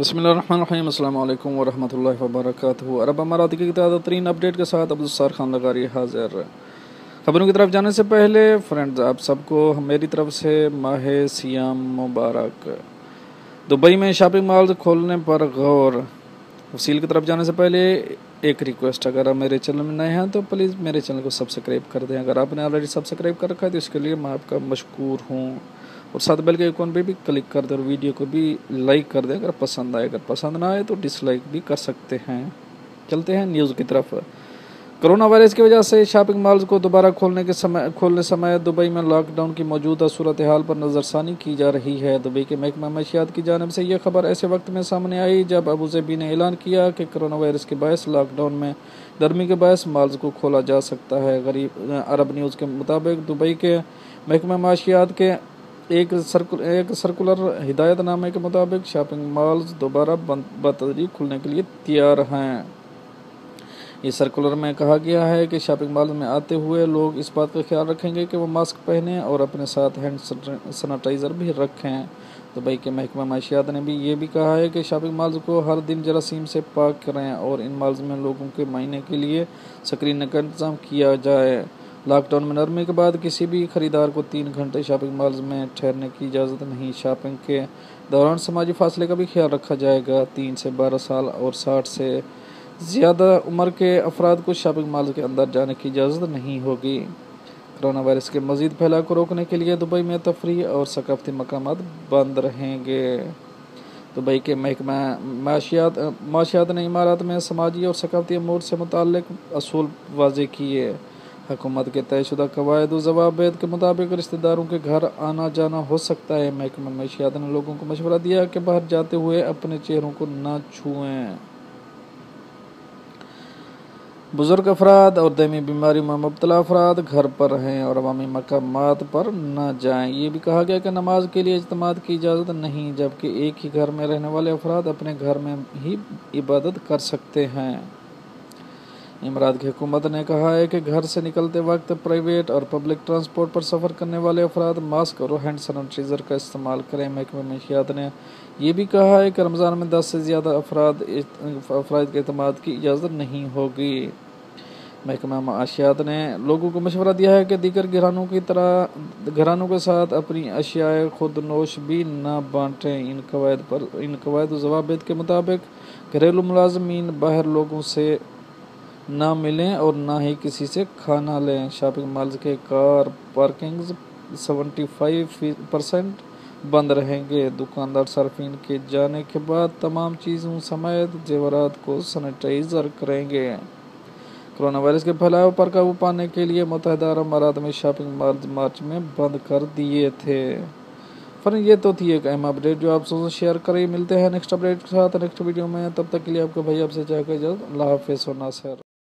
बिस्मिल्लाहिर्रहमानिर्रहीम अस्सलाम वालेकुम वरहमतुल्लाहि वबरकातुहू। अरब अमारात की ताज़ा तरीन अपडेट के साथ अब्दुल खान लगारी हाजिर। खबरों की तरफ जाने से पहले फ्रेंड्स, आप सबको मेरी तरफ से माह सियाम मुबारक। दुबई में शॉपिंग मॉल खोलने पर गौर। तफसील की तरफ जाने से पहले एक रिक्वेस्ट, अगर आप मेरे चैनल में नए हैं तो प्लीज़ मेरे चैनल को सब्सक्राइब कर दें। अगर आपने ऑलरेडी सब्सक्राइब कर रखा है तो इसके लिए मैं आपका मशकूर हूँ। और साथ बेल के आइकॉन पे भी क्लिक कर दें और वीडियो को भी लाइक कर दें अगर पसंद आए। अगर पसंद ना आए तो डिसलाइक भी कर सकते हैं। चलते हैं न्यूज़ की तरफ। कोरोना वायरस की वजह से शॉपिंग मॉल्स को दोबारा खोलने समय दुबई में लॉकडाउन की मौजूदा सूरत हाल पर नज़रसानी की जा रही है। दुबई के महकमा माशियात की जानिब से यह खबर ऐसे वक्त में सामने आई जब अबूज़बी ने ऐलान किया कि कोरोना वायरस के बायस लॉकडाउन में गर्मी के बायस मॉल्स को खोला जा सकता है। अरब न्यूज़ के मुताबिक दुबई के महकमा माशियात के एक सर्कुलर हिदायतनामे के मुताबिक शॉपिंग मॉल्स दोबारा बतदरीज खुलने के लिए तैयार हैं। इस सर्कुलर में कहा गया है कि शॉपिंग मॉल में आते हुए लोग इस बात का ख्याल रखेंगे कि वो मास्क पहनें और अपने साथ हैंड सैनिटाइज़र भी रखें। दुबई के महकमा माशियात ने भी ये भी कहा है कि शॉपिंग मॉल्स को हर दिन जरासीम से पाक करें और इन मॉल्स में लोगों के महीने के लिए स्क्रीनिंग का इंतजाम किया जाए। लॉकडाउन में नरमी के बाद किसी भी खरीदार को 3 घंटे शॉपिंग मॉल्स में ठहरने की इजाज़त नहीं। शॉपिंग के दौरान समाजी फासले का भी ख्याल रखा जाएगा। 3 से 12 साल और 60 से ज़्यादा उम्र के अफराद को शॉपिंग मॉल के अंदर जाने की इजाज़त नहीं होगी। कोरोना वायरस के मज़ीद फैलाव को रोकने के लिए दुबई में तफरीह और सकाफती मकामात बंद रहेंगे। दुबई के महकमा माशियात ने इमारत में समाजी और सकाफती अमूर से मुताल्लिक असूल वाज़े किए। हुकूमत के तयशुदा कवायद और ज़वाबित के मुताबिक रिश्तेदारों के घर आना जाना हो सकता है। महकमा माशियात ने लोगों को मशवरा दिया कि बाहर जाते हुए अपने चेहरों को न छुएं। बुजुर्ग अफराद और दमी बीमारी में मुब्तला अफराद घर पर रहें और अवामी मकामात पर न जाएं। ये भी कहा गया कि नमाज के लिए इज्तिमात की इजाज़त नहीं, जबकि एक ही घर में रहने वाले अफराद अपने घर में ही इबादत कर सकते हैं। इमारात की हुकूमत ने कहा है कि घर से निकलते वक्त प्राइवेट और पब्लिक ट्रांसपोर्ट पर सफ़र करने वाले अफराद मास्क और हैंड सैनिटाइज़र का इस्तेमाल करें। महकमा माशियात ने यह भी कहा है कि रमज़ान में 10 से ज़्यादा अफराद के इत्तेमाद की इजाज़त नहीं होगी। महकमा माशियात ने लोगों को मशवरा दिया है कि दीगर घरानों की तरह घरानों के साथ अपनी अशियाए खुद नोश भी न बांटें। इन कवायद ज़वाबित के मुताबिक घरेलू मुलाजमीन बाहर लोगों से ना मिलें और ना ही किसी से खाना लें। शॉपिंग मॉल्स के कार पार्किंग्स 75% बंद रहेंगे। दुकानदार सार्फिन के जाने के बाद तमाम चीज़ों समेत जेवरात को सैनिटाइज़र करेंगे। कोरोना वायरस के फैलाव पर काबू पाने के लिए मुत्तहिदा अरब अमारात में शॉपिंग मॉल्स मार्च में बंद कर दिए थे। फिर ये तो थी एक अहम अपडेट जो आप सबसे शेयर करें। मिलते हैं नेक्स्ट अपडेट के साथ नेक्स्ट वीडियो में। तब तक के लिए आपका भाई आपसे चाहेगा इजाज़त। अल्लाह हाफ़िज़ व नासिर।